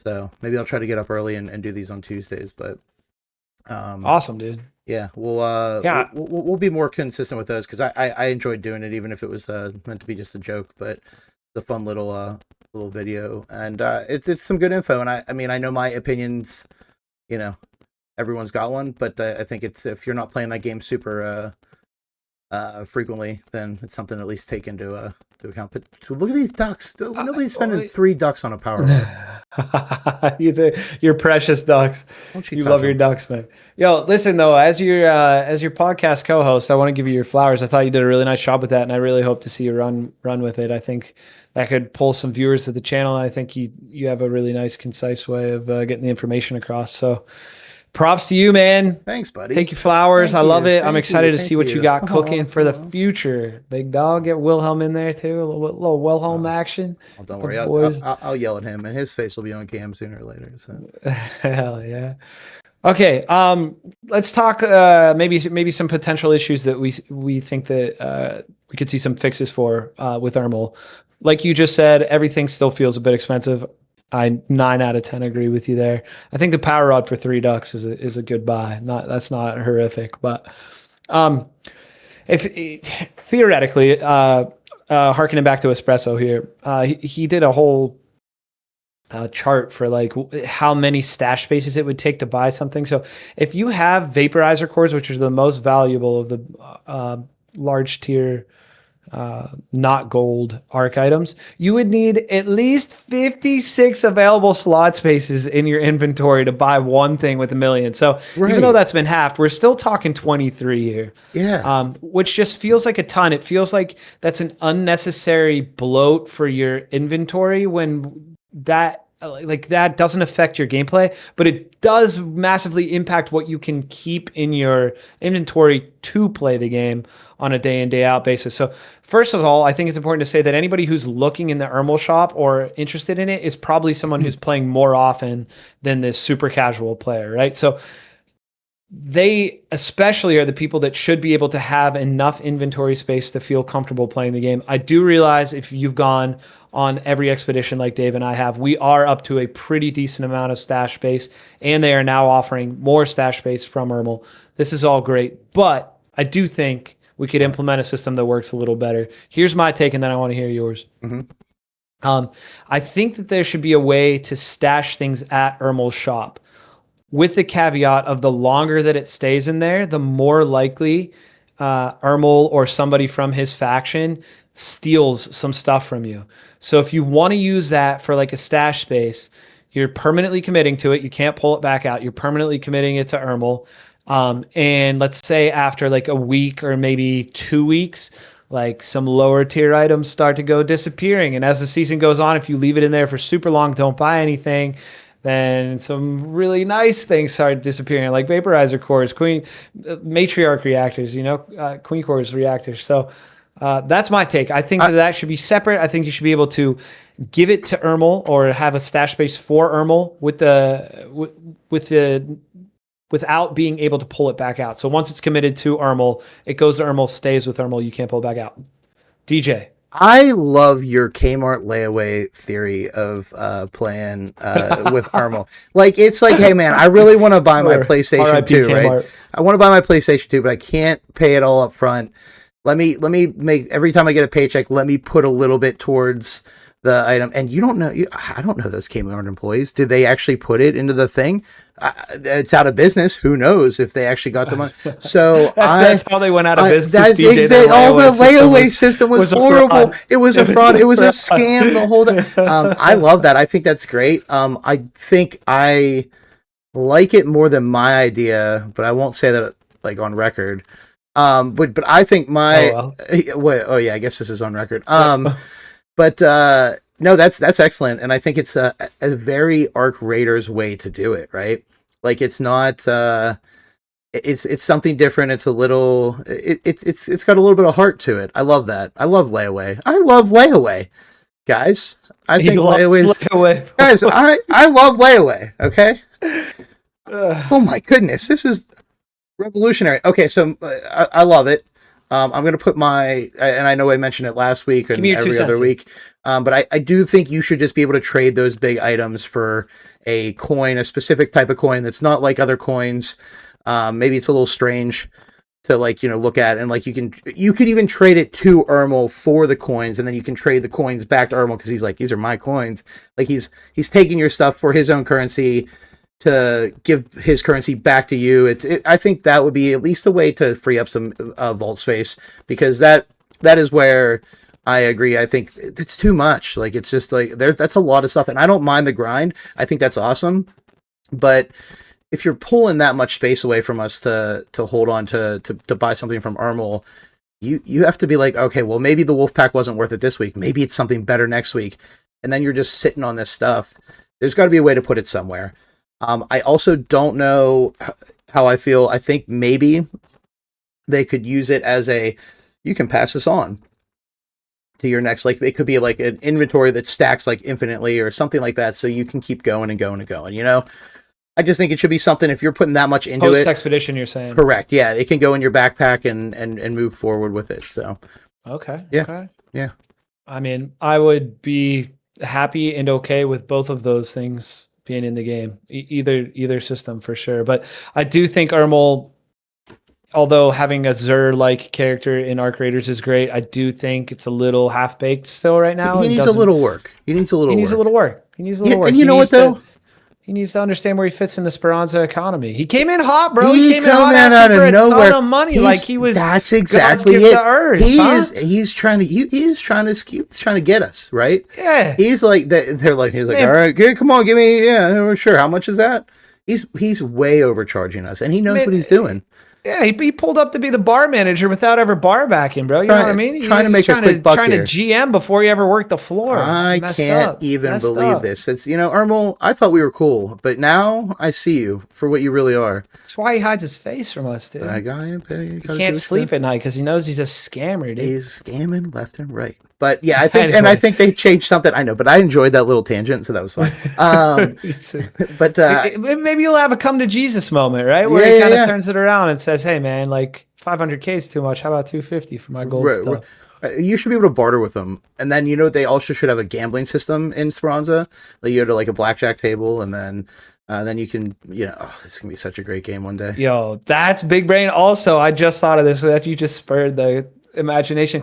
So maybe I'll try to get up early and do these on Tuesdays. But awesome, dude. Yeah, we'll be more consistent with those because I enjoyed doing it, even if it was meant to be just a joke. But the fun little video, and it's some good info. And I mean, I know my opinions. You know, everyone's got one, but I think it's, if you're not playing that game super frequently, then it's something to at least take into account. But look at these ducks. Nobody's spending 3 ducks on a power rod. Your precious ducks. You love your ducks, man. Yo, listen though, as your podcast co-host, I want to give you your flowers. I thought you did a really nice job with that, and I really hope to see you run with it. I think that could pull some viewers to the channel. I think you have a really nice, concise way of getting the information across. So props to you, man. Thanks, buddy. Take your flowers. I love it. I'm excited to see what you got cooking for the future. Big dog, get Wilhelm in there too. A little Wilhelm action. Oh, don't worry. I'll yell at him, and his face will be on cam sooner or later. So. Hell yeah. Okay. Let's talk maybe some potential issues that we think that we could see some fixes for with Ermal. Like you just said, everything still feels a bit expensive. I 9 out of 10 agree with you there. I think the power rod for 3 ducks is a good buy. That's not horrific, but if theoretically, harkening back to Espresso here, he did a whole chart for like how many stash spaces it would take to buy something. So if you have vaporizer cores, which are the most valuable of the large tier not gold ARC items, you would need at least 56 available slot spaces in your inventory to buy one thing with $1 million. So even though that's been halved, we're still talking 23 here. Yeah. Which just feels like a ton. It feels like that's an unnecessary bloat for your inventory when that doesn't affect your gameplay, but it does massively impact what you can keep in your inventory to play the game on a day in, day out basis. So first of all, I think it's important to say that anybody who's looking in the Ermal shop or interested in it is probably someone who's playing more often than this super casual player, right? So they especially are the people that should be able to have enough inventory space to feel comfortable playing the game. I do realize if you've gone on every expedition like Dave and I have, we are up to a pretty decent amount of stash space, and they are now offering more stash space from Ermal. This is all great, but I do think we could implement a system that works a little better. Here's my take, and then I want to hear yours. Mm-hmm. I think that there should be a way to stash things at Ermal's shop, with the caveat of the longer that it stays in there, the more likely Ermal or somebody from his faction steals some stuff from you. So if you want to use that for like a stash space, you're permanently committing to it. You can't pull it back out. You're permanently committing it to Ermal. And let's say after like a week or maybe 2 weeks, like some lower tier items start to go disappearing. And as the season goes on, if you leave it in there for super long, don't buy anything, then some really nice things start disappearing, like vaporizer cores, matriarch reactors, queen cores reactors. So that's my take. I think that should be separate. I think you should be able to give it to Ermal or have a stash space for Ermal without being able to pull it back out. So once it's committed to Ermal, it goes to Ermal, stays with Ermal. You can't pull it back out. DJ. I love your Kmart layaway theory of playing with Ermal. Like, it's like, hey man, I really want to buy my PlayStation 2, right? I want to buy my PlayStation 2, but I can't pay it all up front. Let me make, every time I get a paycheck, let me put a little bit towards the item, and you don't know. I don't know those Kmart employees. Did they actually put it into the thing? It's out of business. Who knows if they actually got the money? So that's how they went out of business. That's exactly. All the layaway system was horrible. It was a fraud. It was a scam. The whole thing. I love that. I think that's great. I think I like it more than my idea, but I won't say that like on record. But I think my wait. Oh yeah, I guess this is on record. But no, that's excellent, and I think it's a very Arc Raiders way to do it, right? Like it's not it's something different. It's a little it's got a little bit of heart to it. I love that. I love Layaway. I love Layaway, guys. I think Layaway. Guys, I love Layaway. Okay. Oh my goodness, this is revolutionary. Okay, so I love it. I'm going to put and I know I mentioned it last week and every other week, but I do think you should just be able to trade those big items for a coin, a specific type of coin that's not like other coins. Maybe it's a little strange to look at, and you could even trade it to Ermal for the coins, and then you can trade the coins back to Ermal because he's like, these are my coins. Like he's taking your stuff for his own currency to give his currency back to you. I think that would be at least a way to free up some vault space, because that is where I agree. I think it's too much. Like it's just like that's a lot of stuff, and I don't mind the grind. I think that's awesome, but if you're pulling that much space away from us to hold on to buy something from Ermal, you have to be like, okay, well maybe the wolf pack wasn't worth it this week. Maybe it's something better next week, and then you're just sitting on this stuff. There's got to be a way to put it somewhere. I also don't know how I feel. I think maybe they could use it as you can pass this on to your next, like it could be like an inventory that stacks like infinitely or something like that. So you can keep going and going and going, I just think it should be something, if you're putting that much into Post expedition, you're saying. Correct. Yeah. It can go in your backpack and move forward with it. So. Okay. Yeah. Okay. Yeah. I mean, I would be happy and okay with both of those things being in the game, either system for sure. But I do think Ermal, although having a Zur-like character in Arc Raiders is great, I do think it's a little half-baked still right now. He needs a little work. He needs a little work. And you know what, though? He needs to understand where he fits in the Speranza economy. He came in hot, bro. He came in hot out of nowhere. Ton of money. That's exactly it. He's trying to get us, right? Yeah. He's like, all right, come on, give me, yeah, sure. How much is that? He's way overcharging us, and he knows what he's doing. Yeah, he pulled up to be the bar manager without ever bar backing, bro. You know what I mean? Trying to make a quick buck here. Trying to GM before he ever worked the floor. I can't even believe this. It's, Ermal, I thought we were cool, but now I see you for what you really are. That's why he hides his face from us, dude. He can't sleep at night because he knows he's a scammer, dude. He's scamming left and right. But yeah, I think they changed something. I know, but I enjoyed that little tangent, so that was fun. But maybe you'll have a come to Jesus moment, right? Where he kind of turns it around and says, "Hey, man, like 500K is too much. How about 250 for my gold stuff?" You should be able to barter with them, and then they also should have a gambling system in Speranza. Like you go to like a blackjack table, and then you can, it's gonna be such a great game one day. Yo, that's big brain. Also, I just thought of this. That you just spurred the imagination.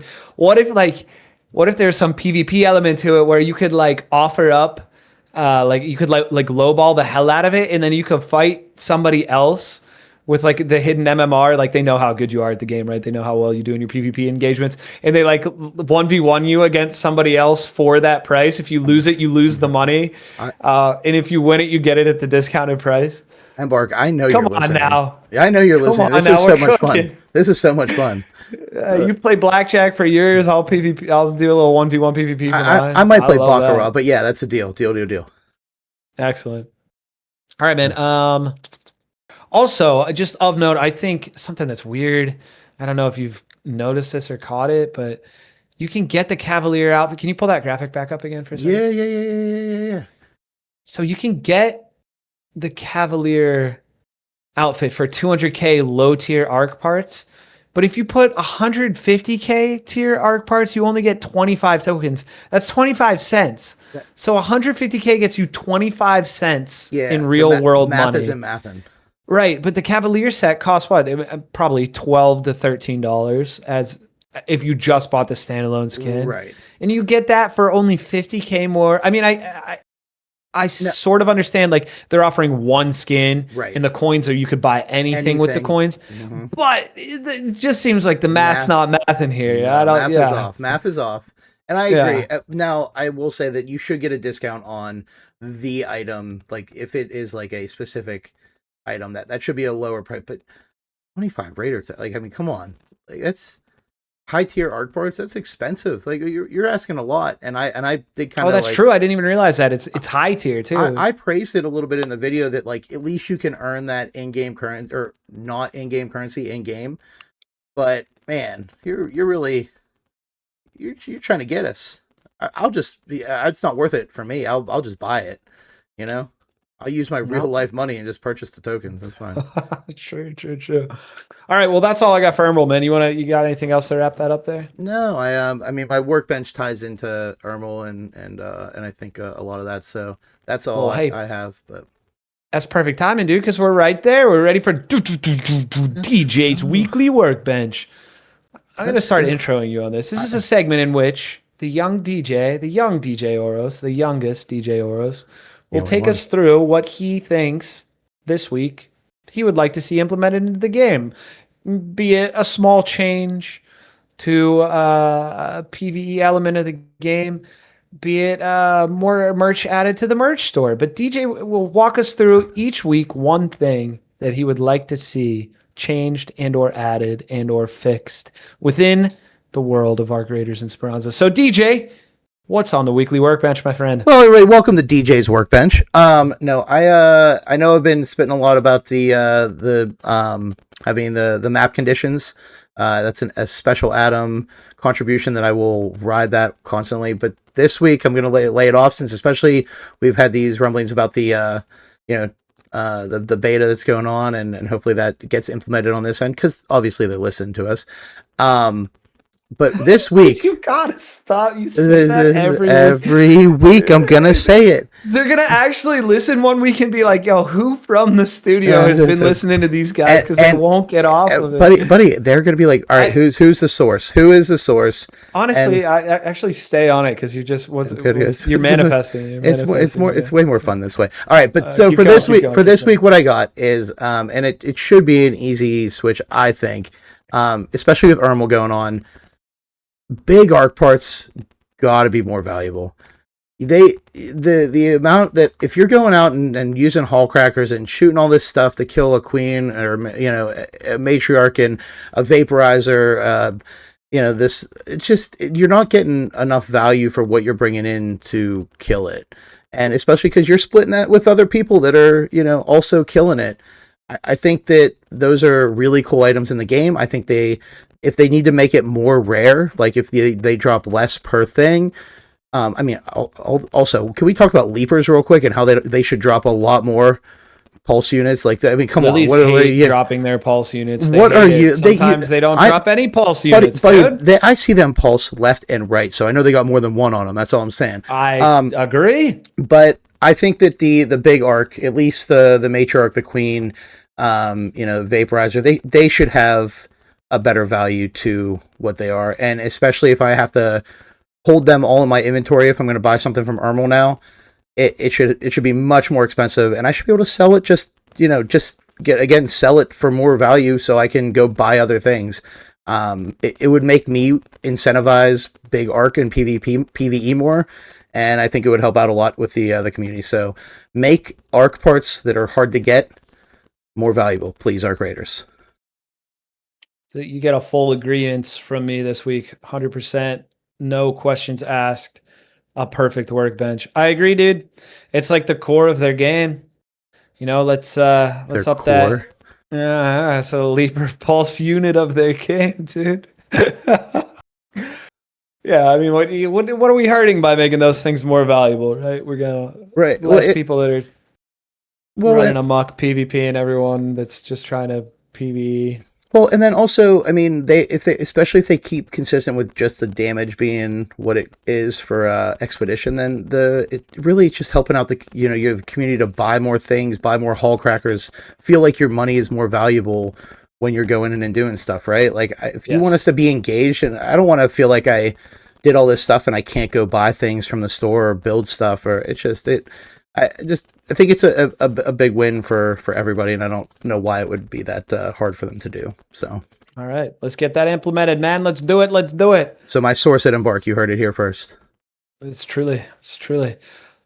What if there's some PvP element to it where you could like offer up, you could like lowball the hell out of it, and then you could fight somebody else with like the hidden MMR, like they know how good you are at the game, right? They know how well you do in your PvP engagements, and they like 1v1 you against somebody else for that price. If you lose it, you lose the money, and if you win it, you get it at the discounted price. And Bark, I know you're listening. Come on now. Yeah, I know you're listening. This is so much fun. This is so much fun. You play blackjack for yours. I'll PvP. I'll do a little 1v1 PvP for mine. I might play Baccarat, but yeah, that's a deal. Deal. Excellent. All right, man. Also, just of note, I think something that's weird. I don't know if you've noticed this or caught it, but you can get the Cavalier outfit. Can you pull that graphic back up again for a second? Yeah. So you can get the Cavalier outfit for 200K low tier arc parts. But if you put 150K tier arc parts, you only get 25 tokens. That's 25 cents. So 150K gets you 25 cents in real world money. Math isn't mathing. Right, but the Cavalier set costs what? Probably $12 to $13 as if you just bought the standalone skin. Right. And you get that for only 50K more. I mean, I sort of understand, like, they're offering one skin, right, and the coins, or you could buy anything with the coins. Mm-hmm. But it just seems like the math's not math in here. No, I don't. Math is off. Math is off. And I agree. Now, I will say that you should get a discount on the item, like if it is like a specific item, that should be a lower price. But 25 Raider, like, I mean, come on, like, that's high tier art parts. That's expensive. Like, you're asking a lot. And I did kind of. Oh, that's true. I didn't even realize that it's high tier too. I praised it a little bit in the video that, like, at least you can earn that in-game currency, or not in-game currency in game. But man, you're really. You're trying to get us. I'll just be. It's not worth it for me. I'll just buy it. You know, I'll use my real life money and just purchase the tokens. That's fine. True. All right. Well, that's all I got for Ermal, man. You got anything else to wrap that up there? No, I mean, my workbench ties into Ermal and I think a lot of that. So that's all I have. But that's perfect timing, dude, because we're right there. We're ready for DJ's weekly workbench. I'm going to start introing you on this. This is a segment in which the young DJOros, the youngest DJOros, will take us through what he thinks this week he would like to see implemented into the game. Be it a small change to a PvE element of the game, be it more merch added to the merch store. But DJ will walk us through each week one thing that he would like to see changed and or added and or fixed within the world of Arc Raiders and Speranza. So DJ, what's on the weekly workbench, my friend? Well, everybody, welcome to DJ's workbench. No, I know I've been spitting a lot about the having the map conditions. That's a special Atom contribution that I will ride that constantly. But this week I'm going to lay it off, since especially we've had these rumblings about the the beta that's going on, and hopefully that gets implemented on this end, because obviously they listen to us. But this week, you gotta stop. You say that every week. I'm gonna say it. They're gonna actually listen one week and be like, "Yo, who from the studio has been listening to these guys?" Because they won't get off of it. Buddy, they're gonna be like, "All right, who's the source? Who is the source?" Honestly, I actually stay on it, because you're just you're manifesting. It's way more fun this way. All right, but so for this week, what I got is and it should be an easy switch, I think, especially with Ermal going on. Big arc parts gotta be more valuable. The amount that, if you're going out and using hull crackers and shooting all this stuff to kill a queen, or a matriarch and a vaporizer, this, it's just, you're not getting enough value for what you're bringing in to kill it. And especially because you're splitting that with other people that are also killing it. I think that those are really cool items in the game. I think if they need to make it more rare, like if they drop less per thing. I mean, also, can we talk about leapers real quick and how they should drop a lot more pulse units? Like, I mean, come on, what are they dropping their pulse units? What are you? Sometimes they don't drop any pulse units. Dude. I see them pulse left and right, so I know they got more than one on them. That's all I'm saying. I agree, but I think that the big arc, at least the matriarch, the queen, vaporizer, they should have a better value to what they are. And especially if I have to hold them all in my inventory, if I'm going to buy something from Ermal now, it should be much more expensive, and I should be able to sell it, sell it for more value, so I can go buy other things. It would make me incentivize big arc and PvE more, and I think it would help out a lot with the community. So make arc parts that are hard to get more valuable, please, Arc Raiders. You get a full agreement from me this week, 100%, no questions asked. A perfect workbench. I agree, dude. It's like the core of their game. Let's up core. That. So Leaper Pulse unit of their game, dude. Yeah, I mean, what are we hurting by making those things more valuable, right? We're gonna less people that are running amok PvP and everyone that's just trying to PvE. Well, and then also, I mean, especially if they keep consistent with just the damage being what it is for Expedition, then it really is just helping out the community to buy more things, buy more hull crackers, feel like your money is more valuable when you're going in and doing stuff, right? Like if you Yes. want us to be engaged, and I don't want to feel like I did all this stuff and I can't go buy things from the store or build stuff, or it's just I think it's a big win for everybody, and I don't know why it would be that hard for them to do. So All right, let's get that implemented, man. Let's do it. Let's do it. so my source at Embark, you heard it here first. It's truly.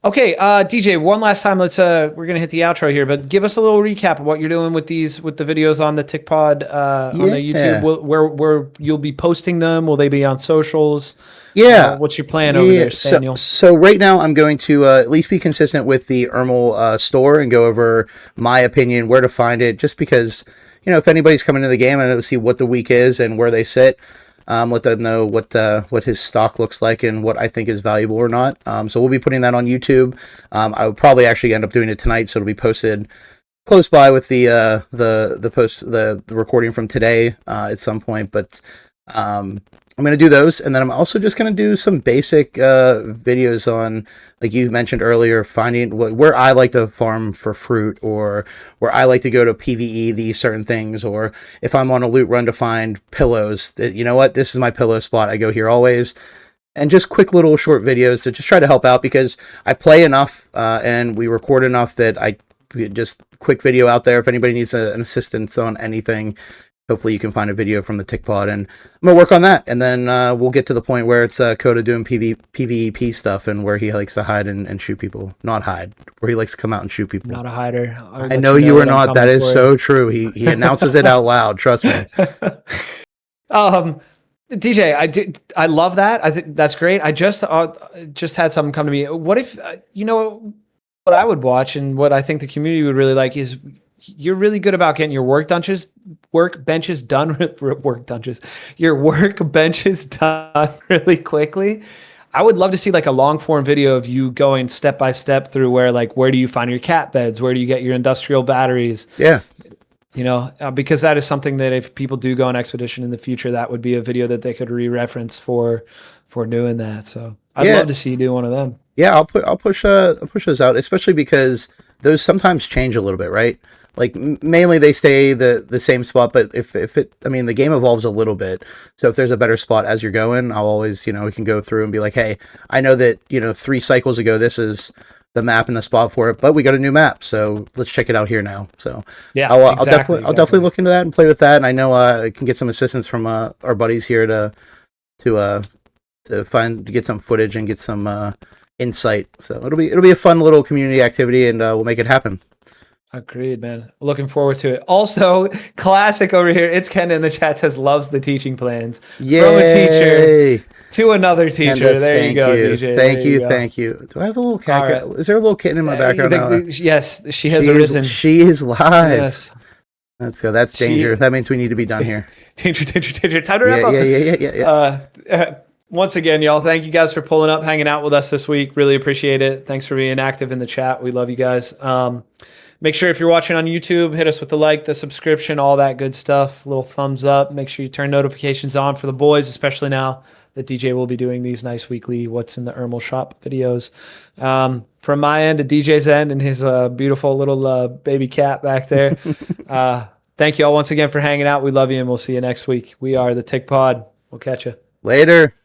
Okay, DJ, one last time. We're gonna hit the outro here, but give us a little recap of what you're doing with the videos on the iitzCoda on the YouTube. Where you'll be posting them? Will they be on socials? Yeah. What's your plan over there, Daniel? So right now I'm going to at least be consistent with the Ermal store and go over my opinion, where to find it, just because, if anybody's coming into the game, I know to see what the week is and where they sit. Let them know what his stock looks like and what I think is valuable or not. So we'll be putting that on YouTube. I will probably actually end up doing it tonight, so it'll be posted close by with the recording from today at some point. But I'm going to do those, and then I'm also just going to do some basic videos on, like you mentioned earlier, finding where I like to farm for fruit, or where I like to go to PvE these certain things, or if I'm on a loot run to find pillows, you know what, this is my pillow spot, I go here always. And just quick little short videos to just try to help out, because I play enough and we record enough that I just quick video out there if anybody needs an assistance on anything. Hopefully you can find a video from the iitzCoda, and I'm going to work on that. And then we'll get to the point where it's Coda doing PvP stuff, and where he likes to hide and shoot people. Not hide, where he likes to come out and shoot people. Not a hider. I know you are not. That is so true. He announces it out loud. Trust me. DJ, I love that. I think that's great. I just had something come to me. What if, what I would watch and what I think the community would really like is, you're really good about getting your work benches done really quickly. I would love to see like a long form video of you going step by step through where do you find your cat beds? Where do you get your industrial batteries? Yeah. Because that is something that if people do go on expedition in the future, that would be a video that they could re-reference for doing that. So I'd love to see you do one of them. Yeah, I'll push those out, especially because those sometimes change a little bit, right? Like mainly they stay the same spot, but if the game evolves a little bit. So if there's a better spot as you're going, I'll always, we can go through and be like, hey, I know that, 3 cycles ago, this is the map and the spot for it, but we got a new map, so let's check it out here now. So yeah, I'll definitely look into that and play with that. And I know I can get some assistance from our buddies here to get some footage and get some insight. So it'll be a fun little community activity, and we'll make it happen. Agreed, man. Looking forward to it. Also, classic over here. iitzCoda in the chat says loves the teaching plans. Yay! From a teacher to another teacher. There you go, DJ. Thank you. Do I have a little cat? Right. Is there a little kitten in my background? Yes, she has arisen. She is live. Yes. Let's go. That's danger. That means we need to be done here. Danger. Time to wrap up. Yeah. Once again, y'all, thank you guys for pulling up, hanging out with us this week. Really appreciate it. Thanks for being active in the chat. We love you guys. Make sure if you're watching on YouTube, hit us with the like, the subscription, all that good stuff. Little thumbs up. Make sure you turn notifications on for the boys, especially now that DJ will be doing these nice weekly What's in the Ermal Shop videos. From my end to DJ's end and his beautiful little baby cat back there. Thank you all once again for hanging out. We love you, and we'll see you next week. We are the iitzCoda. We'll catch you later.